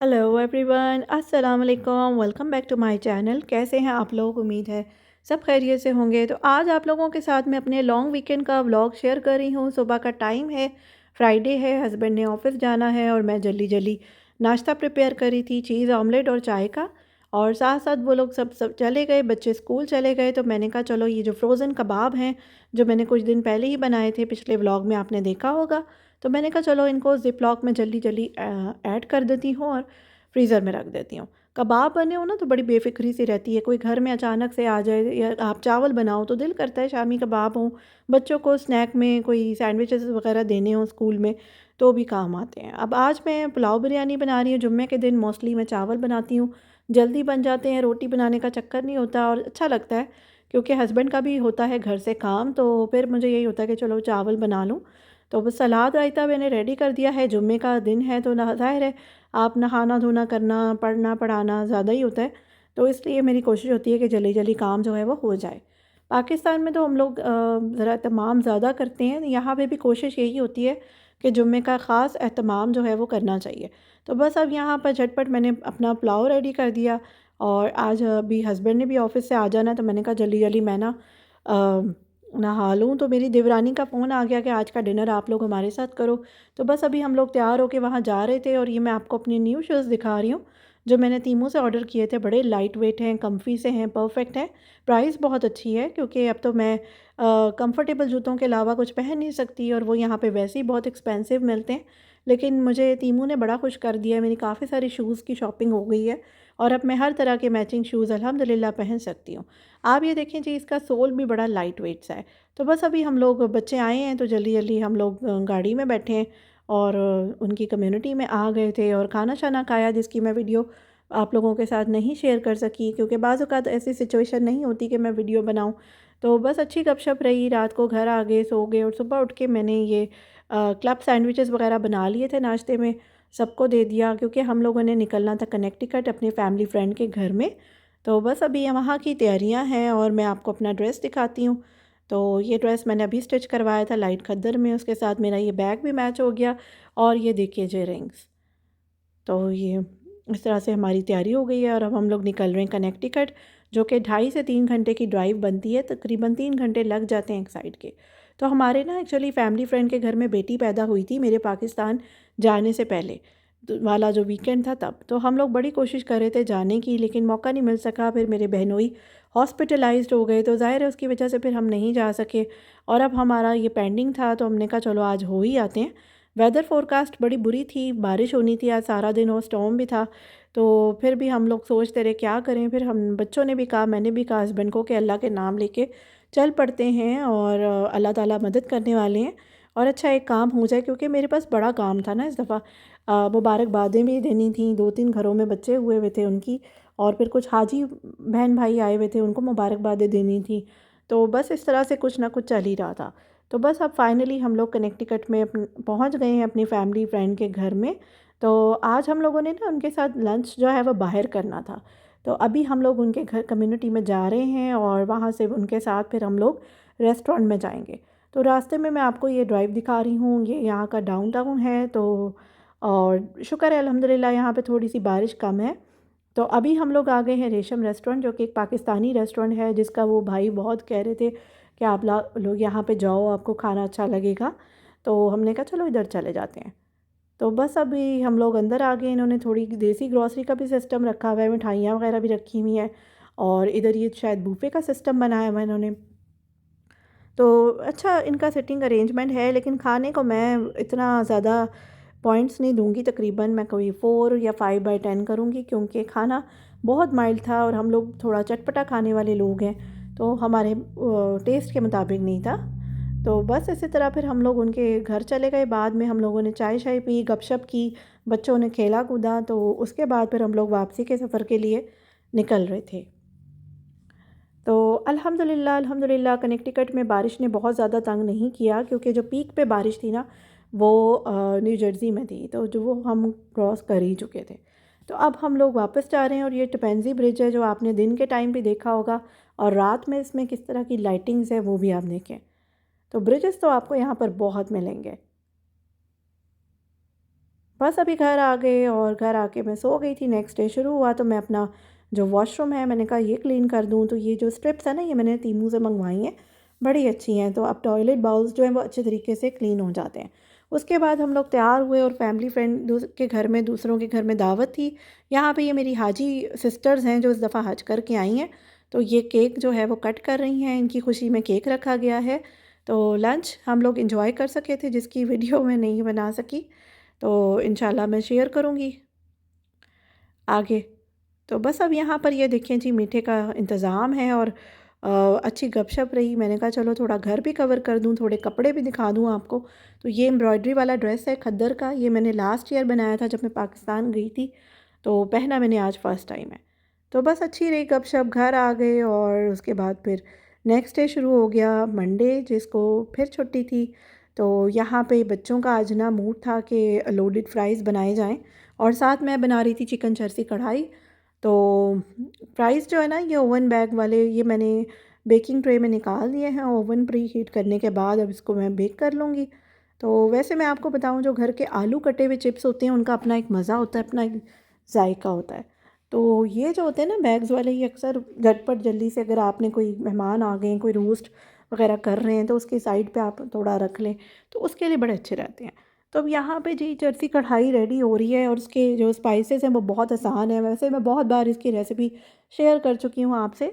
Hello everyone, अस्सलाम वालेकुम। Welcome back to my channel. कैसे हैं आप लोग? उम्मीद है सब खैरियत से होंगे। तो आज आप लोगों के साथ मैं अपने लॉन्ग वीकेंड का व्लॉग शेयर कर रही हूँ। सुबह का टाइम है, फ्राइडे है, हस्बैंड ने ऑफिस जाना है और मैं जल्दी जल्दी नाश्ता प्रिपेयर करी थी, चीज़ ऑमलेट और चाय का। और साथ साथ वो लोग सब सब चले गए, बच्चे स्कूल चले गए। तो मैंने कहा चलो ये जो फ्रोज़न कबाब हैं, जो मैंने कुछ दिन पहले ही बनाए थे, पिछले व्लॉग में आपने देखा होगा, तो मैंने कहा चलो इनको ज़िप लॉक में जल्दी जल्दी ऐड कर देती हूँ और फ्रीज़र में रख देती हूँ। कबाब बने हो ना तो बड़ी बेफ़िक्री सी रहती है, कोई घर में अचानक से आ जाए या आप चावल बनाओ तो दिल करता है शामी कबाब हों, बच्चों को स्नैक में कोई सैंडविचेस वग़ैरह देने हों स्कूल में, तो भी काम आते हैं। अब आज मैं पुलाव बिरयानी बना रही हूँ, जुम्मे के दिन मोस्टली मैं चावल बनाती हूँ, जल्दी बन जाते हैं, रोटी बनाने का चक्कर नहीं होता और अच्छा लगता है, क्योंकि हस्बैंड का भी होता है घर से काम, तो फिर मुझे यही होता है कि चलो चावल बना लूँ। तो बस सलाद रायता मैंने रेडी कर दिया है, जुम्मे का दिन है तो ना ज़ाहिर है आप नहाना-धोना करना, पढ़ना पढ़ाना ज़्यादा ही होता है, तो इसलिए मेरी कोशिश होती है कि जल्दी-जल्दी काम जो है वो हो जाए। पाकिस्तान में तो हम लोग ज़रा एहतमाम ज़्यादा करते हैं, यहाँ पे भी कोशिश यही होती है कि जुम्मे का ख़ास एहतमाम जो है वो करना चाहिए। तो बस अब यहाँ पर झटपट मैंने अपना पुलाव रेडी कर दिया और आज अभी हस्बैंड ने भी ऑफ़िस से आ जाना है, तो मैंने कहा जल्दी-जल्दी मैं ना अ, नहा लूँ। तो मेरी देवरानी का फ़ोन आ गया कि आज का डिनर आप लोग हमारे साथ करो। तो बस अभी हम लोग तैयार होके वहाँ जा रहे थे और ये मैं आपको अपने न्यू शूज़ दिखा रही हूँ, जो मैंने टीमू से ऑर्डर किए थे। बड़े लाइट वेट हैं, कम्फ़ी से हैं, परफ़ेक्ट हैं। प्राइस बहुत अच्छी है क्योंकि अब तो मैं कंफर्टेबल जूतों के अलावा कुछ पहन नहीं सकती और वो यहाँ पे वैसे ही बहुत एक्सपेंसिव मिलते हैं। लेकिन मुझे टीमू ने बड़ा खुश कर दिया है, मेरी काफ़ी सारी शूज़ की शॉपिंग हो गई है और अब मैं हर तरह के मैचिंग शूज़ अल्हम्दुलिल्लाह पहन सकती हूँ। आप ये देखें जी, इसका सोल भी बड़ा लाइट वेट सा है। तो बस अभी हम लोग बच्चे आए हैं तो जल्दी-जल्दी हम लोग गाड़ी में बैठे हैं और उनकी कम्युनिटी में आ गए थे और खाना-शाना खाया, जिसकी मैं वीडियो आप लोगों के साथ नहीं शेयर कर सकी क्योंकि बाज़ औक़ात ऐसी सिचुएशन नहीं होती कि मैं वीडियो बनाऊँ। तो बस अच्छी गपशप रही, रात को घर आ गए, सो गए और सुबह उठ के मैंने ये क्लब सैंडविचेस वग़ैरह बना लिए थे नाश्ते में, सबको दे दिया क्योंकि हम लोगों ने निकलना था कनेक्टिकट अपने फैमिली फ्रेंड के घर में। तो बस अभी वहाँ की तैयारियाँ हैं और मैं आपको अपना ड्रेस दिखाती हूँ। तो ये ड्रेस मैंने अभी स्टिच करवाया था लाइट खद्दर में, उसके साथ मेरा ये बैग भी मैच हो गया और ये देखिए जे रिंग्स। तो ये इस तरह से हमारी तैयारी हो गई है और अब हम लोग निकल रहे हैं कनेक्टिकट, जो कि 2.5 से 3 घंटे की ड्राइव बनती है, तकरीबन 3 घंटे लग जाते हैं एक साइड के। तो हमारे ना एक्चुअली फैमिली फ्रेंड के घर में बेटी पैदा हुई थी मेरे पाकिस्तान जाने से पहले, वाला जो वीकेंड था तब। तो हम लोग बड़ी कोशिश कर रहे थे जाने की, लेकिन मौका नहीं मिल सका। फिर मेरे बहनोई हॉस्पिटलाइज्ड हो गए, तो ज़ाहिर है उसकी वजह से फिर हम नहीं जा सके और अब हमारा ये पेंडिंग था, तो हमने कहा चलो आज हो ही आते हैं। वेदर फ़ोरकास्ट बड़ी बुरी थी, बारिश होनी थी आज सारा दिन और स्टॉर्म भी था, तो फिर भी हम लोग सोचते रहे क्या करें। फिर हम बच्चों ने भी कहा, मैंने भी कहा हस्बैंड को कि अल्लाह के नाम लेके चल पड़ते हैं और अल्लाह ताला मदद करने वाले हैं और अच्छा एक काम हो जाए, क्योंकि मेरे पास बड़ा काम था ना इस दफ़ा। मुबारकबादें भी देनी थी, 2-3 घरों में बच्चे हुए हुए थे उनकी, और फिर कुछ हाजी बहन भाई आए हुए थे, उनको मुबारकबादें देनी थी। तो बस इस तरह से कुछ ना कुछ चल ही रहा था। तो बस अब फाइनली हम लोग कनेक्टिकट में पहुंच गए हैं अपनी फैमिली फ्रेंड के घर में। तो आज हम लोगों ने ना उनके साथ लंच जो है वह बाहर करना था। तो अभी हम लोग उनके घर कम्युनिटी में जा रहे हैं और वहाँ से उनके साथ फिर हम लोग रेस्टोरेंट में जाएंगे। तो रास्ते में मैं आपको ये ड्राइव दिखा रही हूँ, ये यहाँ का डाउनटाउन है। तो और शुक्र है अल्हम्दुलिल्लाह यहाँ पे थोड़ी सी बारिश कम है। तो अभी हम लोग आ गए हैं रेशम रेस्टोरेंट, जो कि एक पाकिस्तानी रेस्टोरेंट है, जिसका वो भाई बहुत कह रहे थे कि आप लोग यहाँ पे जाओ, आपको खाना अच्छा लगेगा। तो हमने कहा चलो इधर चले जाते हैं। तो बस अभी हम लोग अंदर आ गए, इन्होंने थोड़ी देसी ग्रॉसरी का भी सिस्टम रखा हुआ है, मिठाइयाँ वगैरह भी रखी हुई हैं और इधर ये शायद बूफे का सिस्टम बनाया हुआ है इन्होंने। तो अच्छा इनका सिटिंग अरेंजमेंट है, लेकिन खाने को मैं इतना ज़्यादा पॉइंट्स नहीं दूँगी, तकरीबन मैं कोई 4 या 5/10 करूँगी, क्योंकि खाना बहुत माइल्ड था और हम लोग थोड़ा चटपटा खाने वाले लोग हैं, तो हमारे टेस्ट के मुताबिक नहीं था। तो बस इसी तरह फिर हम लोग उनके घर चले गए, बाद में हम लोगों ने चाय-शाय पी, गपशप की, बच्चों ने खेला कूदा, तो उसके बाद फिर हम लोग वापसी के सफ़र के लिए निकल रहे थे। तो अल्हम्दुलिल्लाह कनेक्टिकट में बारिश ने बहुत ज़्यादा तंग नहीं किया, क्योंकि जो पीक पे बारिश थी ना वो न्यू जर्सी में थी, तो जो वो हम क्रॉस कर ही चुके थे। तो अब हम लोग वापस जा रहे हैं और ये टपेंजी ब्रिज है, जो आपने दिन के टाइम भी देखा होगा और रात में इसमें किस तरह की लाइटिंग्स है वो भी आप देखें। तो ब्रिजेस तो आपको यहाँ पर बहुत मिलेंगे। बस अभी घर आ गए और घर आके मैं सो गई थी। नेक्स्ट डे शुरू हुआ तो मैं अपना जो वॉशरूम है मैंने कहा ये क्लीन कर दूँ। तो ये जो स्ट्रिप्स है ना ये मैंने तीमू से मंगवाई हैं, बड़ी अच्छी हैं। तो अब टॉयलेट बाउल्स जो हैं वो अच्छे तरीके से क्लीन हो जाते हैं। उसके बाद हम लोग तैयार हुए और फैमिली फ्रेंड के घर में, दूसरों के घर में दावत थी। यहाँ पे ये मेरी हाजी सिस्टर्स हैं जो इस दफ़ा हज करके आई हैं। तो ये केक जो है वो कट कर रही हैं, इनकी खुशी में केक रखा गया है। तो लंच हम लोग इंजॉय कर सके थे जिसकी वीडियो मैं नहीं बना सकी। तो इंशाल्लाह मैं शेयर करूँगी आगे। तो बस अब यहाँ पर ये देखें जी मीठे का इंतज़ाम है और अच्छी गपशप रही। मैंने कहा चलो थोड़ा घर भी कवर कर दूँ, थोड़े कपड़े भी दिखा दूँ आपको। तो ये एम्ब्रॉयडरी वाला ड्रेस है खद्दर का, ये मैंने लास्ट ईयर बनाया था जब मैं पाकिस्तान गई थी। तो पहना मैंने आज फ़र्स्ट टाइम है। तो बस अच्छी रही गपशप, घर आ गए और उसके बाद फिर नेक्स्ट डे शुरू हो गया मंडे, जिसको फिर छुट्टी थी। तो यहाँ पे बच्चों का आज ना मूड था कि लोडेड फ्राइज़ बनाए जाएँ और साथ मैं बना रही थी चिकन चरसी कढ़ाई। तो फ्राइज़ जो है ना ये ओवन बैग वाले, ये मैंने बेकिंग ट्रे में निकाल दिए हैं ओवन प्री हीट करने के बाद। अब इसको मैं बेक कर लूँगी। तो वैसे मैं आपको बताऊँ, जो घर के आलू कटे हुए चिप्स होते हैं उनका अपना एक मज़ा होता है, अपना एक जायका होता है। तो ये जो होते हैं ना बैग्स वाले, ये अक्सर झटपट जल्दी से, अगर आपने कोई मेहमान आ गए हैं, कोई रोस्ट वगैरह कर रहे हैं तो उसकी साइड पे आप थोड़ा रख लें, तो उसके लिए बड़े अच्छे रहते हैं। तो अब यहाँ पे जी चरसी कढ़ाई रेडी हो रही है और उसके जो स्पाइसेस हैं वो बहुत आसान है। वैसे मैं बहुत बार इसकी रेसिपी शेयर कर चुकी हूँ आपसे,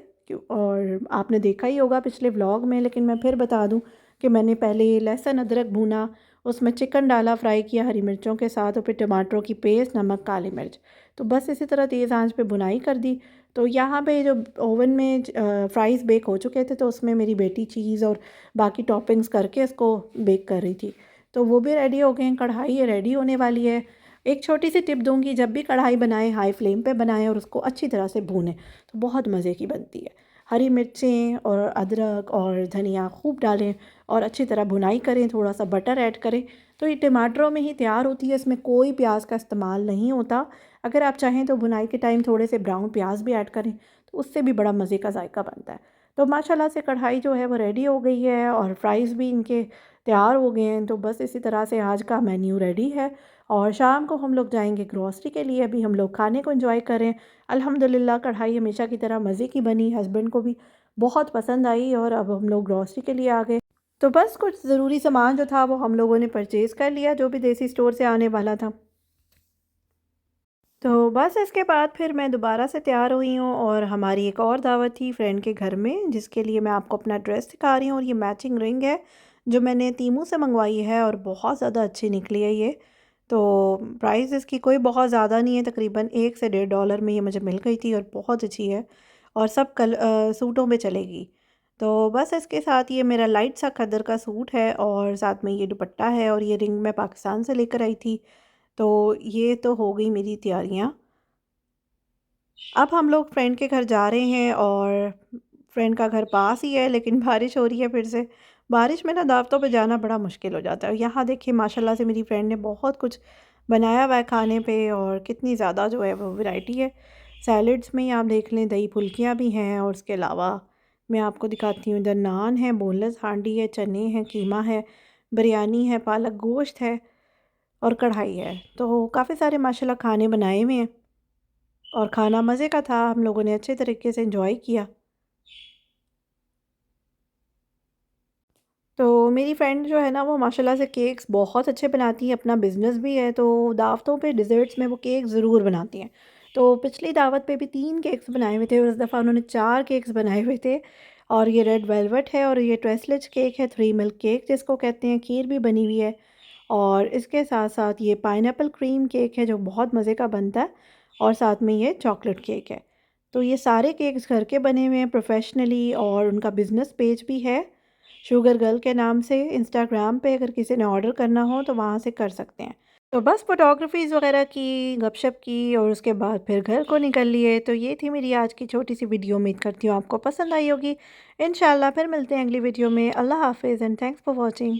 और आपने देखा ही होगा पिछले व्लॉग में, लेकिन मैं फिर बता दूँ कि मैंने पहले लहसुन अदरक भूना, उसमें चिकन डाला, फ्राई किया हरी मिर्चों के साथ, और फिर टमाटरों की पेस्ट, नमक, काली मिर्च। तो बस इसी तरह तेज़ आंच पे भुनाई कर दी। तो यहाँ पे जो ओवन में फ्राइज़ बेक हो चुके थे तो उसमें मेरी बेटी चीज़ और बाकी टॉपिंग्स करके इसको बेक कर रही थी। तो वो भी रेडी हो गए हैं। कढ़ाई ये रेडी होने वाली है। एक छोटी सी टिप दूंगी, जब भी कढ़ाई बनाएं हाई फ्लेम पे बनाएं और उसको अच्छी तरह से भूनें तो बहुत मज़े की बनती है। हरी मिर्चें और अदरक और धनिया खूब डालें और अच्छी तरह भुनाई करें, थोड़ा सा बटर ऐड करें। तो ये टमाटरों में ही तैयार होती है, इसमें कोई प्याज का इस्तेमाल नहीं होता। अगर आप चाहें तो भुनाई के टाइम थोड़े से ब्राउन प्याज भी ऐड करें तो उससे भी बड़ा मज़े का जायका बनता है। तो माशाल्लाह से कढ़ाई जो है वो रेडी हो गई है और फ्राइज़ भी इनके तैयार हो गए हैं। तो बस इसी तरह से आज का मेन्यू रेडी है और शाम को हम लोग जाएंगे ग्रॉसरी के लिए। अभी हम लोग खाने को एंजॉय करें। अल्हम्दुलिल्लाह कढ़ाई हमेशा की तरह मज़े की बनी, हस्बैंड को भी बहुत पसंद आई और अब हम लोग ग्रॉसरी के लिए आ गए। तो बस कुछ ज़रूरी सामान जो था वो हम लोगों ने परचेज़ कर लिया, जो भी देसी स्टोर से आने वाला था। तो बस इसके बाद फिर मैं दोबारा से तैयार हुई हूँ और हमारी एक और दावत थी फ्रेंड के घर में, जिसके लिए मैं आपको अपना ड्रेस दिखा रही हूँ। और ये मैचिंग रिंग है जो मैंने तीमू से मंगवाई है और बहुत ज़्यादा अच्छी निकली है ये। तो प्राइस इसकी कोई बहुत ज़्यादा नहीं है, तकरीबन $1 से $1.5 में ये मुझे मिल गई थी और बहुत अच्छी है और सब सूटों में चलेगी। तो बस इसके साथ ये मेरा लाइट सा खद्दर का सूट है और साथ में ये दुपट्टा है और ये रिंग मैं पाकिस्तान से लेकर आई थी। तो ये तो हो गई मेरी तैयारियाँ। अब हम लोग फ्रेंड के घर जा रहे हैं और फ्रेंड का घर पास ही है, लेकिन बारिश हो रही है फिर से। बारिश में ना दावतों पे जाना बड़ा मुश्किल हो जाता है। यहाँ देखिए माशाल्लाह से मेरी फ्रेंड ने बहुत कुछ बनाया हुआ है खाने पे और कितनी ज़्यादा जो है वो वैरायटी है। सैलड्स में ही आप देख लें, दही फुल्कियाँ भी हैं और उसके अलावा मैं आपको दिखाती हूँ, इधर नान है, बोनलेस हांडी है, चने हैं, कीमा है, बिरयानी है, पालक गोश्त है और कढ़ाई है। तो काफ़ी सारे माशाल्लाह खाने बनाए हुए हैं और खाना मज़े का था, हम लोगों ने अच्छे तरीके से एंजॉय किया। तो मेरी फ्रेंड जो है ना वो माशाल्लाह से केक्स बहुत अच्छे बनाती है, अपना बिज़नेस भी है। तो दावतों पे डिज़र्ट्स में वो केक ज़रूर बनाती हैं। तो पिछली दावत पे भी 3 केक्स बनाए हुए थे और इस दफ़ा उन्होंने 4 केक्स बनाए हुए थे। और ये रेड वेलवेट है और ये ट्वेस्लेज केक है, 3 मिल्क केक जिसको कहते हैं, खीर भी बनी हुई है। और इसके साथ-साथ ये पाइनएप्पल क्रीम केक है जो बहुत मज़े का बनता है और साथ में ये चॉकलेट केक है। तो ये सारे केक्स घर के बने हुए हैं प्रोफ़ेशनली और उनका बिज़नेस पेज भी है, शुगर गर्ल के नाम से। इंस्टाग्राम पे अगर किसी ने ऑर्डर करना हो तो वहाँ से कर सकते हैं। तो बस फ़ोटोग्राफ़ीज़ वग़ैरह की, गपशप की और उसके बाद फिर घर को निकल लिए। तो ये थी मेरी आज की छोटी-सी वीडियो। उम्मीद करती हूँ आपको पसंद आई होगी। इंशाल्लाह फिर मिलते हैं अगली वीडियो में। अल्लाह हाफ़िज़ एंड थैंक्स फॉर वॉचिंग।